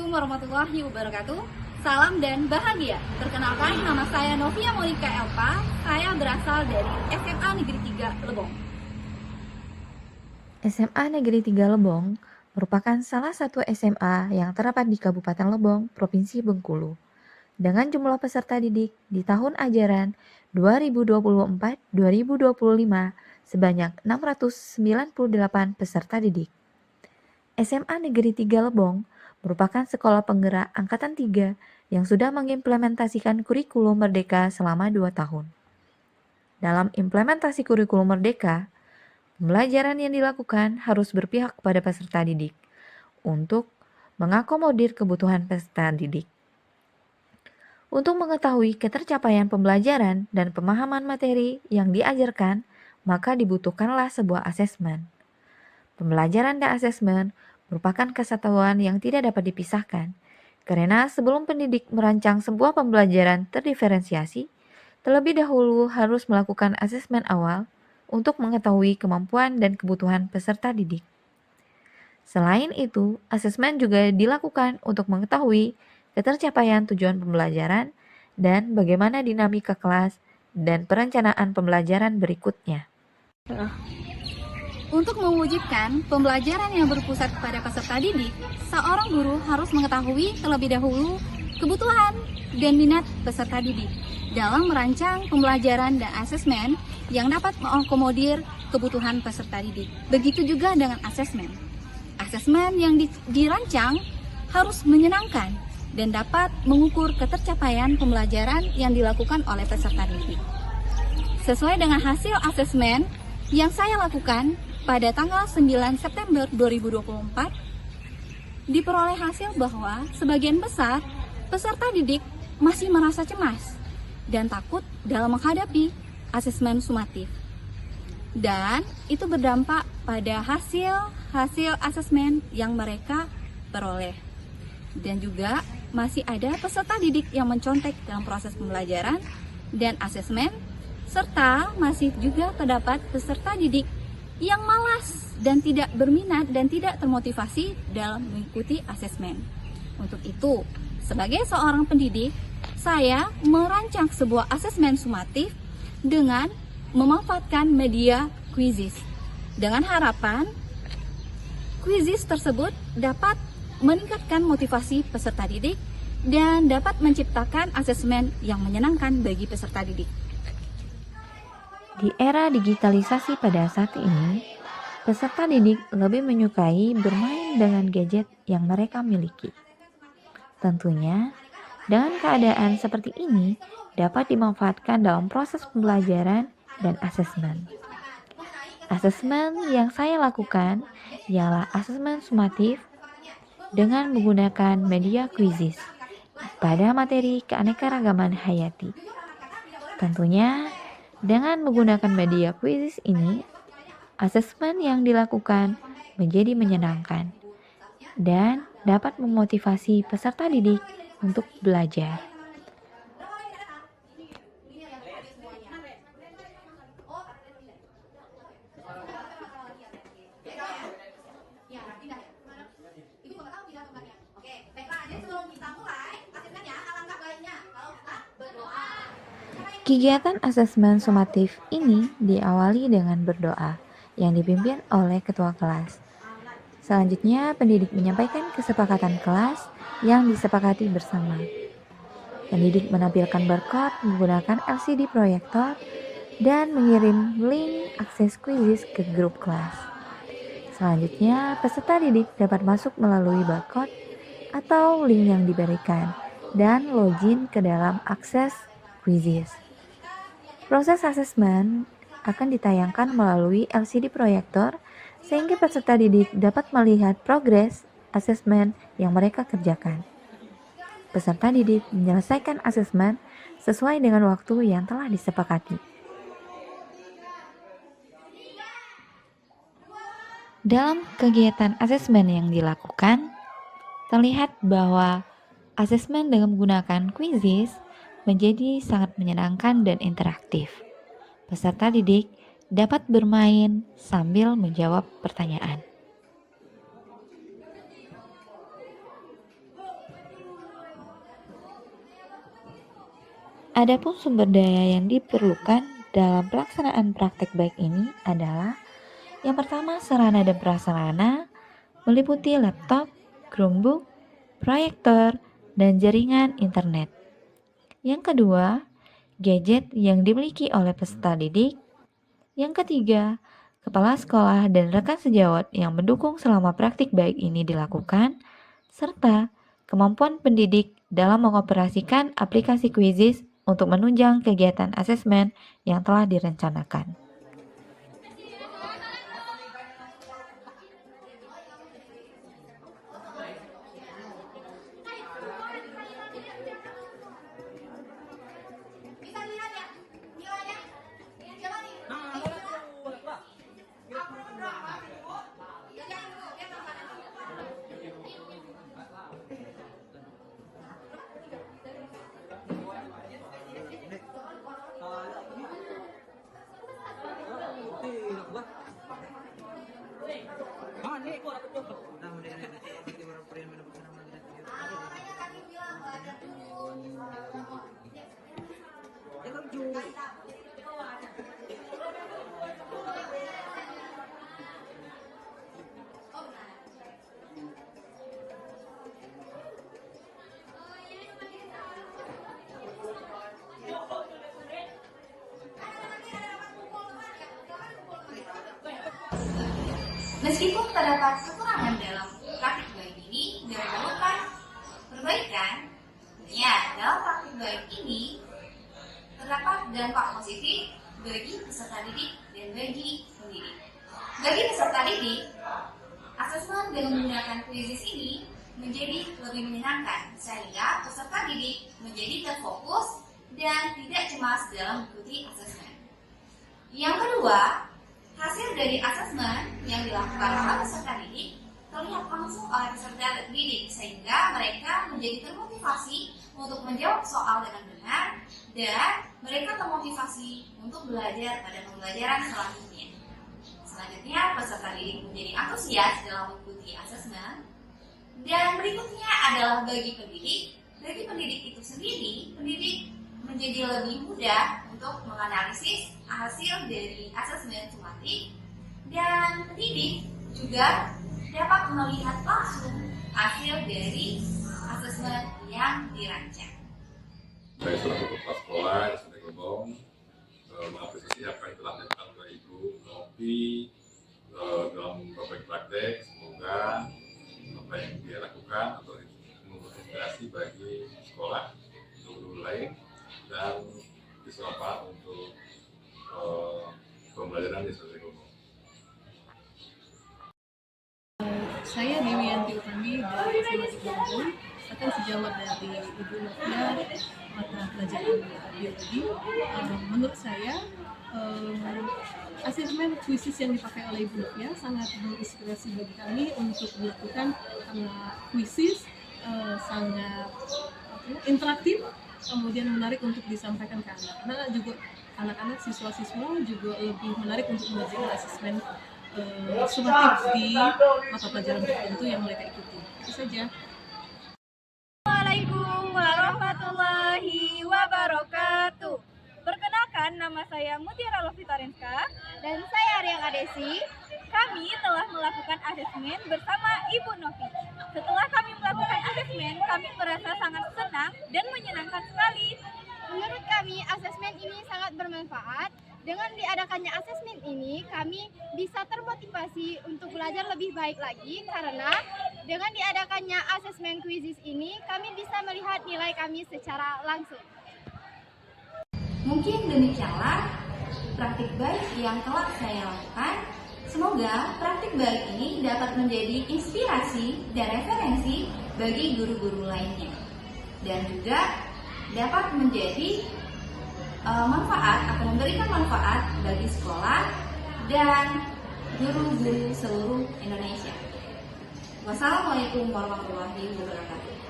Assalamualaikum warahmatullahi wabarakatuh. Salam dan bahagia. Perkenalkan, nama saya Novia Monica Elpa. Saya berasal dari SMA Negeri 3 Lebong. SMA Negeri 3 Lebong merupakan salah satu SMA yang terdapat di Kabupaten Lebong, Provinsi Bengkulu. Dengan jumlah peserta didik di tahun ajaran 2024-2025 sebanyak 698 peserta didik. SMA Negeri 3 Lebong merupakan sekolah penggerak Angkatan 3 yang sudah mengimplementasikan kurikulum Merdeka selama 2 tahun. Dalam implementasi kurikulum Merdeka, pembelajaran yang dilakukan harus berpihak kepada peserta didik untuk mengakomodir kebutuhan peserta didik. Untuk mengetahui ketercapaian pembelajaran dan pemahaman materi yang diajarkan, maka dibutuhkanlah sebuah asesmen. Pembelajaran dan asesmen merupakan kesatuan yang tidak dapat dipisahkan, karena sebelum pendidik merancang sebuah pembelajaran terdiferensiasi, terlebih dahulu harus melakukan asesmen awal untuk mengetahui kemampuan dan kebutuhan peserta didik. Selain itu, asesmen juga dilakukan untuk mengetahui ketercapaian tujuan pembelajaran dan bagaimana dinamika kelas dan perencanaan pembelajaran berikutnya. Untuk mewujudkan pembelajaran yang berpusat kepada peserta didik, seorang guru harus mengetahui terlebih dahulu kebutuhan dan minat peserta didik dalam merancang pembelajaran dan asesmen yang dapat mengakomodir kebutuhan peserta didik. Begitu juga dengan asesmen. Asesmen yang dirancang harus menyenangkan dan dapat mengukur ketercapaian pembelajaran yang dilakukan oleh peserta didik. Sesuai dengan hasil asesmen yang saya lakukan pada tanggal 9 September 2024, diperoleh hasil bahwa sebagian besar peserta didik masih merasa cemas dan takut dalam menghadapi asesmen sumatif. Dan itu berdampak pada hasil asesmen yang mereka peroleh. Dan juga masih ada peserta didik yang mencontek dalam proses pembelajaran dan asesmen, serta masih juga terdapat peserta didik yang malas dan tidak berminat dan tidak termotivasi dalam mengikuti asesmen. Untuk itu, sebagai seorang pendidik, saya merancang sebuah asesmen sumatif dengan memanfaatkan media quizzes. Dengan harapan, quizzes tersebut dapat meningkatkan motivasi peserta didik dan dapat menciptakan asesmen yang menyenangkan bagi peserta didik. Di era digitalisasi pada saat ini, peserta didik lebih menyukai bermain dengan gadget yang mereka miliki. Tentunya, dengan keadaan seperti ini dapat dimanfaatkan dalam proses pembelajaran dan asesmen. Asesmen yang saya lakukan ialah asesmen sumatif dengan menggunakan media quizzes pada materi keanekaragaman hayati. Tentunya, dengan menggunakan media quizzes ini, asesmen yang dilakukan menjadi menyenangkan dan dapat memotivasi peserta didik untuk belajar. Kegiatan asesmen sumatif ini diawali dengan berdoa yang dipimpin oleh ketua kelas. Selanjutnya, pendidik menyampaikan kesepakatan kelas yang disepakati bersama. Pendidik menampilkan barcode menggunakan LCD proyektor dan mengirim link akses quizzes ke grup kelas. Selanjutnya, peserta didik dapat masuk melalui barcode atau link yang diberikan dan login ke dalam akses quizzes. Proses asesmen akan ditayangkan melalui LCD proyektor sehingga peserta didik dapat melihat progres asesmen yang mereka kerjakan. Peserta didik menyelesaikan asesmen sesuai dengan waktu yang telah disepakati. Dalam kegiatan asesmen yang dilakukan, terlihat bahwa asesmen dengan menggunakan quizzes menjadi sangat menyenangkan dan interaktif. Peserta didik dapat bermain sambil menjawab pertanyaan. Adapun sumber daya yang diperlukan dalam pelaksanaan praktek baik ini adalah yang pertama sarana dan prasarana meliputi laptop, Chromebook, proyektor, dan jaringan internet. Yang kedua, gadget yang dimiliki oleh peserta didik. Yang ketiga, kepala sekolah dan rekan sejawat yang mendukung selama praktik baik ini dilakukan, serta kemampuan pendidik dalam mengoperasikan aplikasi Quizizz untuk menunjang kegiatan asesmen yang telah direncanakan. Meskipun terdapat kekurangan dalam praktik baik ini, diperlukan perbaikan. Ya, dalam praktik baik ini terdapat dampak positif bagi peserta didik dan bagi pendidik. Bagi peserta didik, asesmen dengan menggunakan Quizizz ini menjadi lebih menyenangkan sehingga peserta didik menjadi terfokus dan tidak cemas dalam mengikuti asesmen. Yang kedua, hasil dari asesmen yang dilakukan oleh peserta didik terlihat langsung oleh peserta didik sehingga mereka menjadi termotivasi untuk menjawab soal dengan benar dan mereka termotivasi untuk belajar pada pembelajaran selanjutnya. Selanjutnya, peserta didik menjadi antusias dalam mengikuti asesmen. Dan berikutnya adalah bagi pendidik. Bagi pendidik itu sendiri, pendidik menjadi lebih mudah untuk menganalisis hasil dari asesmen tematik dan pendidik juga dapat melihat langsung hasil dari asesmen yang dirancang. Saya selaku kepala sekolah SD Gelebong mengapresiasi apa yang telah dilakukan oleh Ibu Novi dalam beberapa praktek. Semoga apa yang dia lakukan atau menginspirasi bagi sekolah, guru lain dan siswa untuk pembelajaran di SD Gelebong. Saya Dewi Yanti Utami dari SMA Gelebong akan sejawat dari Ibu Novia mata pelajaran biologi. Menurut saya asesmen Quizizz yang dipakai oleh Ibu Novia sangat menginspirasi bagi kami untuk melakukan Quizizz sangat interaktif, kemudian menarik untuk disampaikan ke anak-anak juga. Anak-anak siswa-siswa juga lebih menarik untuk mengerjakan asesmen sumatif di mata pelajaran tertentu yang mereka ikuti. Itu saja. Assalamualaikum warahmatullahi wabarakatuh. Perkenalkan, nama saya Mutiara Lovitarenska dan saya Aryang Adesi. Kami telah melakukan asesmen bersama Ibu Novi. Setelah kami melakukan asesmen, kami merasa sangat senang dan menyenangkan sekali. Menurut kami, asesmen ini sangat bermanfaat. Dengan diadakannya asesmen ini, kami bisa termotivasi untuk belajar lebih baik lagi karena dengan diadakannya asesmen Quizizz ini, kami bisa melihat nilai kami secara langsung. Mungkin demikianlah praktik baik yang telah saya lakukan. Semoga praktik baik ini dapat menjadi inspirasi dan referensi bagi guru-guru lainnya dan juga dapat menjadi manfaat atau memberikan manfaat bagi sekolah dan guru-guru seluruh Indonesia. Wassalamualaikum warahmatullahi wabarakatuh.